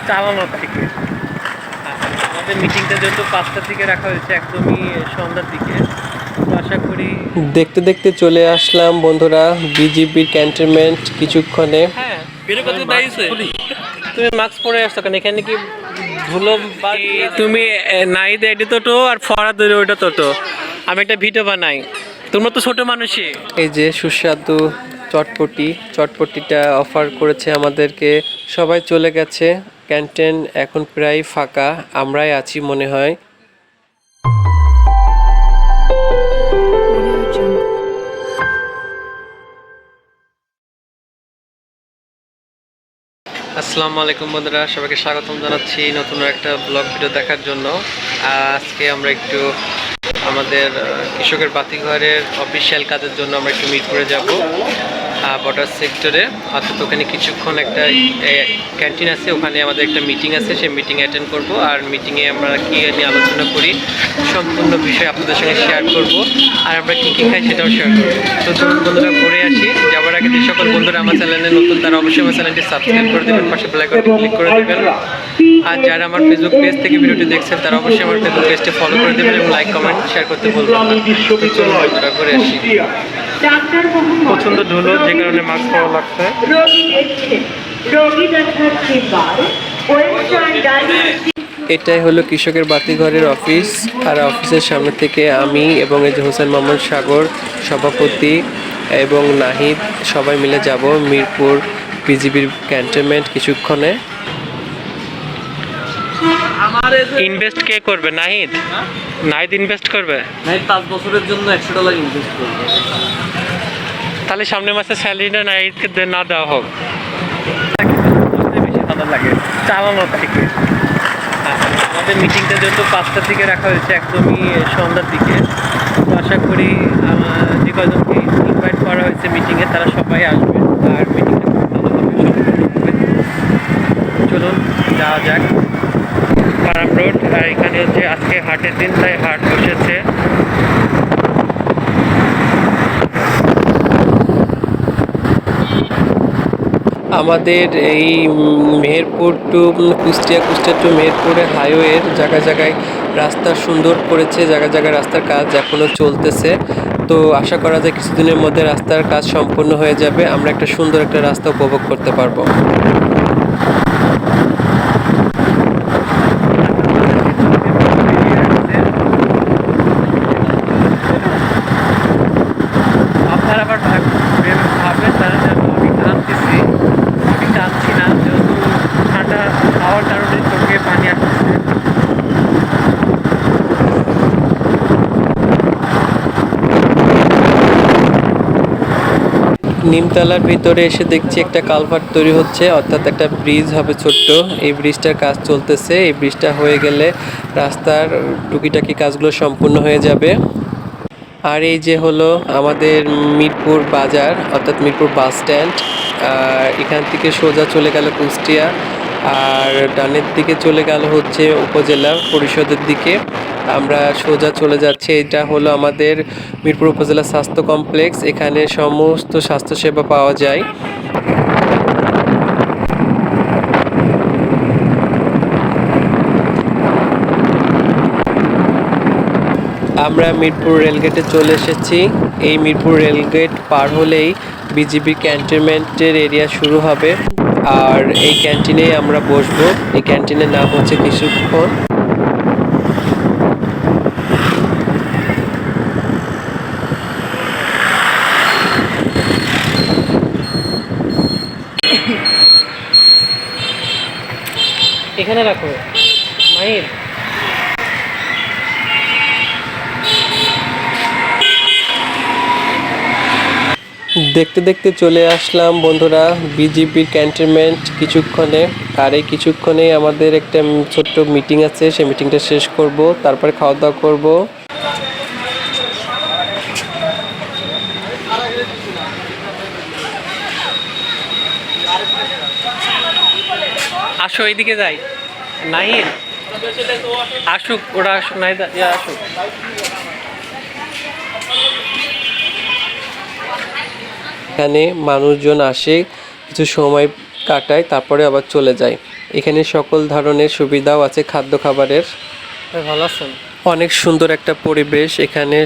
চালানোর থেকে। আমাদের মিটিংটা যেহেতু 5টার দিকে রাখা হয়েছে, একদমই সন্ধ্যার দিকে, তো আশা করি দেখতে দেখতে চলে আসলাম বন্ধুরা বিজিবির ক্যান্টনমেন্ট কিছুক্ষণে। হ্যাঁ তুমি মাস্ক পরে আসছো কেন? এখানে কি ধুলো তুমি নাই দেয় টোটো আর ফরাদ ওইটা টোটো। আমি একটা ভিডিও বানাই, তোমরা তো ছোট মানুষই। এই যে সুস্বাদু চটপটিটা অফার করেছে আমাদেরকে। সবাই চলে গেছে, ক্যান্টিন এখন প্রায় ফাঁকা, আমরাই আছি মনে হয়। আসসালামু আলাইকুম বন্ধুরা, সবাইকে স্বাগতম জানাচ্ছি নতুন একটা ব্লগ ভিডিও দেখার জন্য। আজকে আমরা একটু আমাদের কৃষকের বাতিঘরের অফিসিয়াল কাজের জন্য আমরা একটু মিরপুরে যাব, বর্ডার সেক্টরে। অর্থাৎ ওখানে কিছুক্ষণ একটা ক্যান্টিন আছে, ওখানে আমাদের একটা মিটিং আছে, সেই মিটিং অ্যাটেন্ড করব। আর মিটিংয়ে আমরা কী নিয়ে আলোচনা করি সম্পূর্ণ বিষয় আপনাদের সঙ্গে শেয়ার করব, আর আমরা কী কী খাই সেটাও শেয়ার করবো। তো চলুন বন্ধুরা ঘুরে আসি। যাওয়ার আগে যে সকল বন্ধুরা আমার চ্যানেলে নতুন তারা অবশ্যই আমার চ্যানেলটি সাবস্ক্রাইব করে দেবেন, পাশে বেল আইকনটি ক্লিক করে দেবেন। আর যারা আমার ফেসবুক পেজ থেকে ভিডিওটি দেখছেন তারা অবশ্যই আমার ফেসবুক পেজটি ফলো করে দেবেন এবং লাইক কমেন্ট শেয়ার করতে বলবেন না। তো চলুন বন্ধুরা ঘুরে আসি। প্রচণ্ড ধুলো, যে কারণে মাস্ক পরা লাগছে। এটাই হলো কৃষকের বাতিঘরের অফিস। আর অফিসের সামনে থেকে আমি এবং এই যে হোসেন মোহাম্মদ সাগর সভাপতি এবং নাহিদ সবাই মিলে যাব মিরপুর বিজিবির ক্যান্টনমেন্ট কিছুক্ষণে। ইনভেস্ট কে করবে? নাহিদ। নাহিদ ইনভেস্ট করবে। নাহিদ 5 বছরের জন্য $100 ইনভেস্ট করবে। তাহলে সামনের মাসে স্যালারিটা নাহিদকে না দেওয়া হোক। বেশি ভালো লাগে চালানোর থেকে। আমাদের মিটিংটা যেহেতু 5টার দিকে রাখা হয়েছে, একদমই সন্ধ্যার দিকে, তো আশা করি যে কয়জনকে ইনভাইট করা হয়েছে মিটিংয়ে তারা সবাই আসবে আর মিটিংটা খুব ভালোভাবে সম্পূর্ণ হবে। চলুন যাওয়া যাক। পারাম রোড, আর এখানে হচ্ছে আজকে হাটের দিন, তাই হাট বসেছে। আমাদের এই মেহেরপুর টু কুষ্টিয়া টু মেহেরপুরের হাইওয়ের জায়গায় জায়গায় রাস্তা সুন্দর করেছে, জায়গায় জায়গায় রাস্তার কাজ এখনও চলতেছে। তো আশা করা যায় কিছুদিনের মধ্যে রাস্তার কাজ সম্পূর্ণ হয়ে যাবে, আমরা একটা সুন্দর একটা রাস্তা উপভোগ করতে পারবো। আপনার আবার ভাববেন তারা যে আমি টানতেছি, আমি টানছি না, যেহেতু ঠান্ডা খাওয়ার কারণে চোখে পানি আসতেছে। নিমতলার ভিতরে এসে দেখছি একটা কালভার্ট তৈরি হচ্ছে, অর্থাৎ একটা ব্রিজ হবে ছোট্ট। এই ব্রিজটার কাজ চলতেছে, এই ব্রিজটা হয়ে গেলে রাস্তার টুকিটাকি কাজগুলো সম্পূর্ণ হয়ে যাবে। আর এই যে হলো আমাদের মিরপুর বাজার, অর্থাৎ মিরপুর বাস স্ট্যান্ড। আর এখান থেকে সোজা চলে গেল কুষ্টিয়া, আর ডানের দিকে চলে গেল হচ্ছে উপজেলা পরিষদের দিকে। আমরা সোজা চলে যাচ্ছি। এটা হলো আমাদের মিরপুর উপজেলা স্বাস্থ্য কমপ্লেক্স, এখানে সমস্ত স্বাস্থ্যসেবা পাওয়া যায়। আমরা মিরপুর রেলগেটে চলে এসেছি। এই মিরপুর রেলগেট পার হলেই বিজিবি ক্যান্টনমেন্টের এরিয়া শুরু হবে, আর এই ক্যান্টিনেই আমরা বসবো। এই ক্যান্টিনের নাম হচ্ছে কিছুক্ষণ। এখানে রাখো মাহির। দেখতে দেখতে চলে আসলাম বন্ধুরা বিজিবির ক্যান্টনমেন্ট কিছুক্ষণে। আর এই কিছুক্ষণেই আমাদের একটা ছোট্ট মিটিং আছে, সেই মিটিংটা শেষ করব, তারপরে খাওয়া দাওয়া করব। আসো এইদিকে যাই। নাহিদ আসুক, ওরা আসুক, নাহিদ আসুক। এখানে মানুষজন আসে, কিছু সময় কাটায়, তারপরে আবার চলে যায়। এখানে সকল ধরনের সুবিধাও আছে খাদ্য খাবারের। ভালো আছেন? অনেক সুন্দর একটা পরিবেশ, এখানে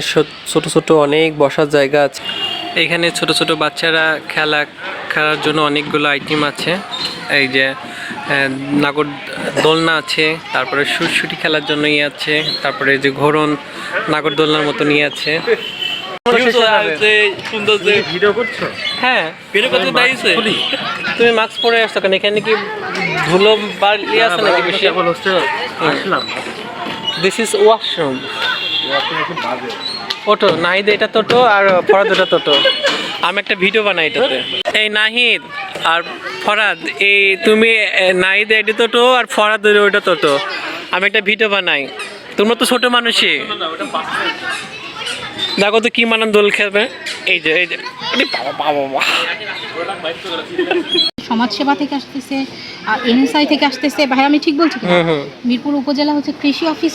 ছোট ছোট অনেক বসার জায়গা আছে। এখানে ছোট ছোট বাচ্চারা খেলার জন্য অনেকগুলো আইটেম আছে। এই যে নাগর দোলনা আছে, তারপরে সুরসুটি খেলার জন্য ইয়ে আছে, তারপরে যে ঘোড়ন নাগরদোলনার মতো নিয়ে আছে। সুন্দর যে ভিডিও করছো, হ্যাঁ, ভিডিও করতে দাইছে। তুমি মাস্ক পরে আসছো কেন? এখানে কি ধুলো বালি আছে নাকি বেশি? আসলাম। This is washroom. টোটো নাহিদ, এটা টোটো আর ফরাদ ওটা টোটো। আমি একটা ভিডিও বানাই এটাতে। এই নাহিদ আর ফরাদ, এই তুমি নাহিদ এটা টোটো আর ফরাদ ওইটা টোটো। আমি একটা ভিডিও বানাই, তোমরা তো ছোট মানুষই। দেখো তো কি মানান দোল খেলবে। এই যে আরে বাবা। সমাজসেবা থেকে আসতেছে, এনএসআই থেকে আসতেছে, ভাই আমি ঠিক বলছি কিনা? মিরপুর উপজেলা হচ্ছে কৃষি অফিস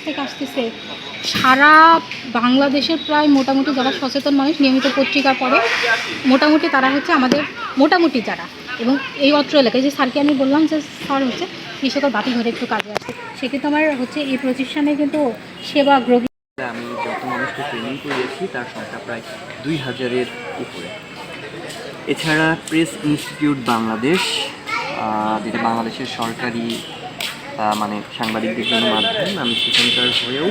থেকে আসতেছে। সারা বাংলাদেশের প্রায় মোটামুটি যারা সচেতন মানুষ নিয়মিত পত্রিকা পড়ে, মোটামুটি তারা হচ্ছে আমাদের মোটামুটি যারা, এবং এই অত্র এলাকায় যে স্যারকে আমি বললাম যে স্যার হচ্ছে কৃষকের বাতি ঘরে একটু কাজে আসছে, সেক্ষেত্রে আমার হচ্ছে এই প্রতিষ্ঠানে কিন্তু সেবা গ্রহী। আমি যত মানুষকে ট্রেনিং করিয়েছি তার সংখ্যা প্রায় 2000-এর উপরে। এছাড়া প্রেস ইনস্টিটিউট বাংলাদেশ, যেটা বাংলাদেশের সরকারি মানে সাংবাদিকদের জন্য মাধ্যম, আমি সেখানকার হয়েও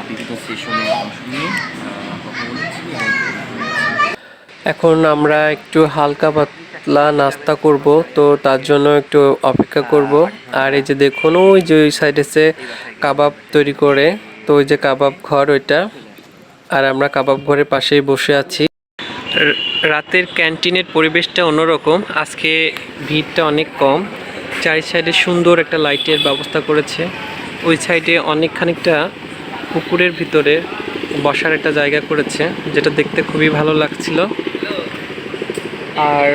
বিভিন্ন সেশনে অংশ নিয়ে কথা বলেছি। এখন আমরা একটু হালকা পাতলা নাস্তা করব, তো তার জন্য একটু অপেক্ষা করব। আর এই যে দেখুন ওই যে ওই সাইডে সে কাবাব তৈরি করে, তো ওই যে কাবাব ঘর ওইটা, আর আমরা কাবাব ঘরের পাশেই বসে আছি। রাতের ক্যান্টিনের পরিবেশটা অন্যরকম, আজকে ভিড়টা অনেক কম। চারি সাইডে সুন্দর একটা লাইটের ব্যবস্থা করেছে। ওই সাইডে অনেক খানিকটা পুকুরের ভিতরে বসার একটা জায়গা করেছে, যেটা দেখতে খুবই ভালো লাগছিল। আর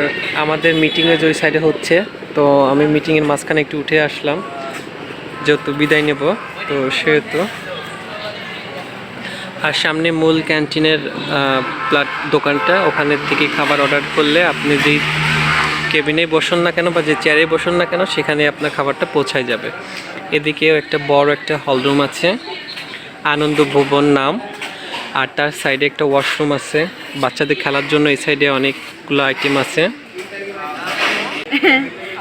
আমাদের মিটিংয়ে যে ওই সাইডে হচ্ছে, তো আমি মিটিংয়ের মাঝখানে একটু উঠে আসলাম, যেহেতু বিদায় নেব, তো সেহেতু। আর সামনে মূল ক্যান্টিনের দোকানটা, ওখানের থেকে খাবার অর্ডার করলে আপনি যেই কেবিনে বসুন না কেন বা যে চেয়ারে বসুন না কেন, সেখানে আপনার খাবারটা পৌঁছায় যাবে। এদিকেও একটা বড় একটা হলরুম আছে, আনন্দ ভবন নাম, আর তার সাইডে একটা ওয়াশরুম আছে বাচ্চাদের খেলার জন্য। এই সাইডে অনেকগুলো আইটেম আছে।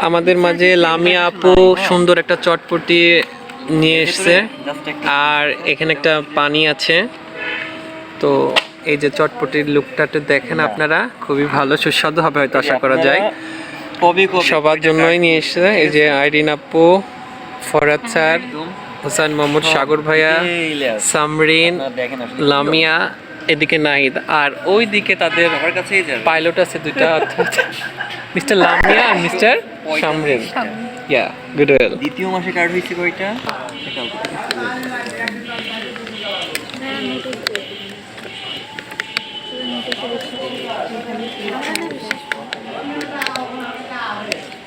আমাদের মাঝে লামিয়া আপু সুন্দর একটা চটপটি নিয়ে এসছে, আর এখানে একটা পানি আছে। তো এই যে চটপটির লুকটাতে দেখেন আপনারা, খুবই ভালো সুস্বাদু হবে হয়তো আশা করা যায়। সবার জন্যই নিয়ে এসছে। এই যে আইরিন আপু, ফরাদ স্যার, হোসেন মোহাম্মদ, সাগর ভাইয়া, সামরিন, লামিয়া, এদিকে নাহিদ, আর ওই দিকে তাদের পাইলট আছে দুইটা, অর্থাৎ মিস্টার লামিয়া আর মিস্টার সামরিন। ইয়া, গুড ওয়েল। দ্বিতীয় মাসে কার্ড হয়েছে কয়টা?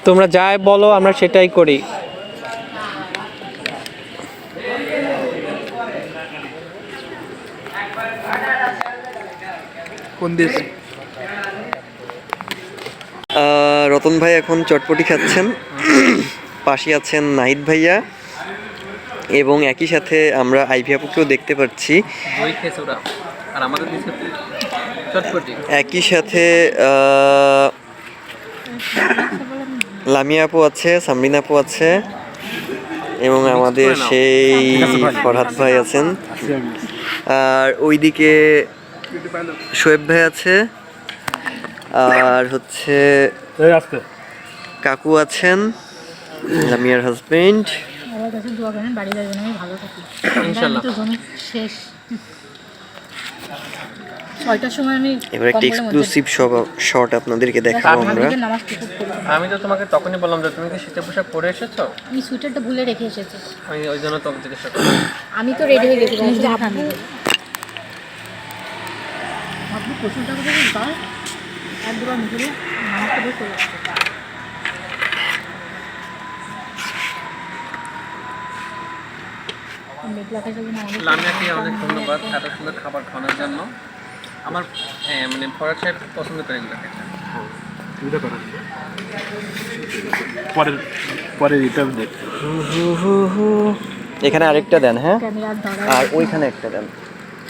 তোমরা যাই বলো আমরা সেটাই করি। কোন দেশ? রতন ভাই এখন চটপটি খাচ্ছেন, পাশে আছেন নাহিদ ভাইয়া, এবং একই সাথে আমরা আইভি আপুকেও দেখতে পাচ্ছি। একই সাথে লামিয়া আপু আছে, সামরিন আপু আছে, এবং আমাদের সেই ফরহাদ ভাই আছেন, আর ওইদিকে শোয়েব ভাই আছে, আর হচ্ছে কাকু আছেন, লামিয়ার হাজবেন্ড। আমার কাছে দোয়া করেন বাড়ি যাবেন, আমি ভালো থাকি ইনশাআল্লাহ। তো জমি শেষ 6টার সময় আমি এবার একটা এক্সক্লুসিভ শট আপনাদেরকে দেখাবো আমরা। নামাজ টিকুট করি। আমি তো তোমাকে তখনই বললাম যে তুমি কি শীতের পোশাক পরে এসেছো? আমি সুইটারটা ভুলে রেখে এসেছি। আমি ওই জন্য তোমাকে জিজ্ঞাসা করলাম। আমি তো রেডি হয়ে গেছি, আপনি প্রশ্নটা করে দাও, এক দুবার মুখে নামাজ পড়ে চলে আসবে। লামিয়াকে অনেক ধন্যবাদ এত সুন্দর খাবার খাওয়ানোর জন্য। আমার হ্যাঁ মানে ফরাদ সাহেব পছন্দ করে এগুলো খেতে। পরের পরের রিটার্ন দেখ। এখানে আরেকটা দেন, হ্যাঁ, ক্যামেরার ধরা আর ওইখানে একটা দেন।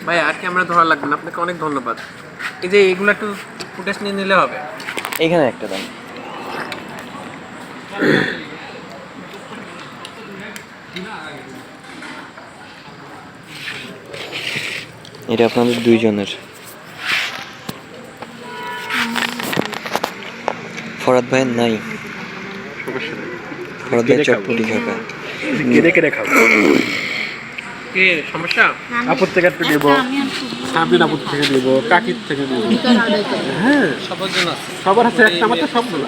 ভাই আর ক্যামেরা ধরা লাগবে না, আপনাকে অনেক ধন্যবাদ। এই যে এইগুলো একটু ফুটেজ নিয়ে নিলে হবে। এইখানে একটা দেন। এটা আপনাদের দুইজনের। ফরাদ ভাই নাই, ফরাদ ভাই চটপটি খাবে। কেটে কেটে খাবো। কি সমস্যা? আপুর থেকে একটু নেবো, সামদিন আপুর থেকে নেবো, কাকির থেকে নেবো। হ্যাঁ, সবার জন্য আছে। সবার হাতে একটা মাত্র সবগুলো।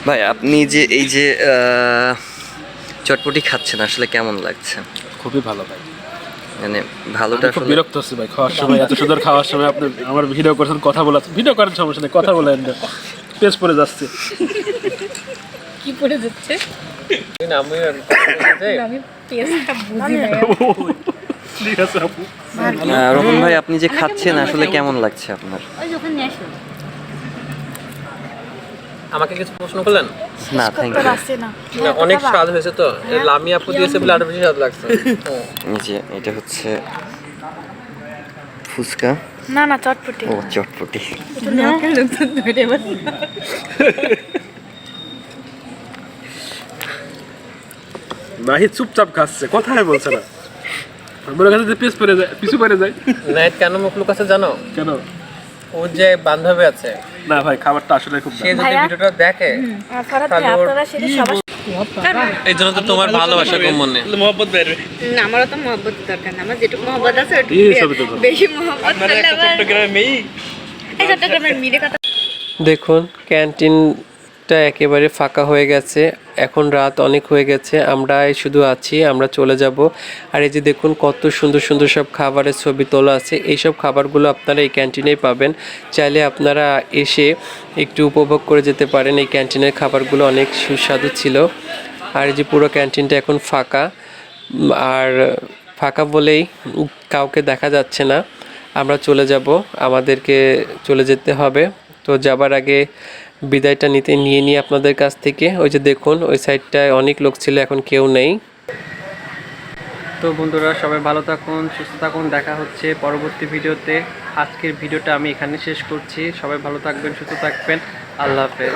ভাই আপনি যে এই যে চটপটি খাচ্ছেন আসলে কেমন লাগছে? খুবই ভালো ভাই। মানে ভালোটা খুব আসলে বিরক্ত হচ্ছে ভাই খাওয়ার সময়, এত সুন্দর খাওয়ার সময় আপনি আমার ভিডিও করছেন, কথা বলা, ভিডিও করেন সমস্যা নেই, কথা বলেন না, পেজ পড়ে যাচ্ছে। কি পড়ে যাচ্ছে না আমি আমি পেস্টটা বুঝি না ঠিক আছে আপু। রোহন ভাই আপনি যে খাচ্ছেন আসলে কেমন লাগছে আপনার? ওই যখন নিয়ে আসো আমাকে কিছু প্রশ্ন করলেন? না থ্যাংক ইউ। না, অনেক স্বাদ হয়েছে তো, লামি আপু দিয়েছে বলে আরো বেশি স্বাদ লাগছে। এই যে এটা হচ্ছে ফুচকা। না না চটপটি। ও চটপটি। নাহি চুপচাপ খাচ্ছে, কথাই বলছে না। আমার কাছে যে পেজ পড়ে যায়, পিছু পড়ে যায়। নাইট কেন মুখ লুকাচ্ছে জানো? কেন? ও যে বান্ধবী আছে, না ভাই খাবারটা আসলে খুব সে যদি ভিডিওটা দেখে ফরাদ ভাই, তাহলে ওর- আপনারা সেটা সবার এই জন্য তো তোমার ভালোবাসা কম মনে। না, আমারও তো মহব্বত দরকার না, আমার যেটুকু মহব্বত আছে ওটুকু এই দিয়ে- সবই তো ভালো। বেশি মহব্বত করলে আবার এই চট্টগ্রামের মিলে কথা। দেখুন ক্যান্টিনটা একেবারে ফাঁকা হয়ে গেছে, এখন রাত অনেক হয়ে গেছে, আমরা শুধু আছি, আমরা চলে যাব। আর এই যে দেখুন কত সুন্দর সুন্দর সব খাবারের ছবি তোলা আছে, এইসব খাবারগুলো আপনারা এই ক্যান্টিনেই পাবেন, চাইলে আপনারা এসে একটু উপভোগ করে যেতে পারেন। এই ক্যান্টিনের খাবারগুলো অনেক সুস্বাদু ছিল। আর এই যে পুরো ক্যান্টিনটা এখন ফাঁকা, আর ফাঁকা বলেই কাউকে দেখা যাচ্ছে না। আমরা চলে যাব, আমাদেরকে চলে যেতে হবে। তো যাবার আগে বিদায়টা নিয়ে নিই আপনাদের কাছ থেকে। ওই যে দেখুন ওই সাইডটায় অনেক লোক ছিল, এখন কেউ নেই। তো বন্ধুরা সবাই ভালো থাকুন, সুস্থ থাকুন, দেখা হচ্ছে পরবর্তী ভিডিওতে। আজকের ভিডিওটা আমি এখানে শেষ করছি। সবাই ভালো থাকবেন, সুস্থ থাকবেন, আল্লাহ হাফেজ।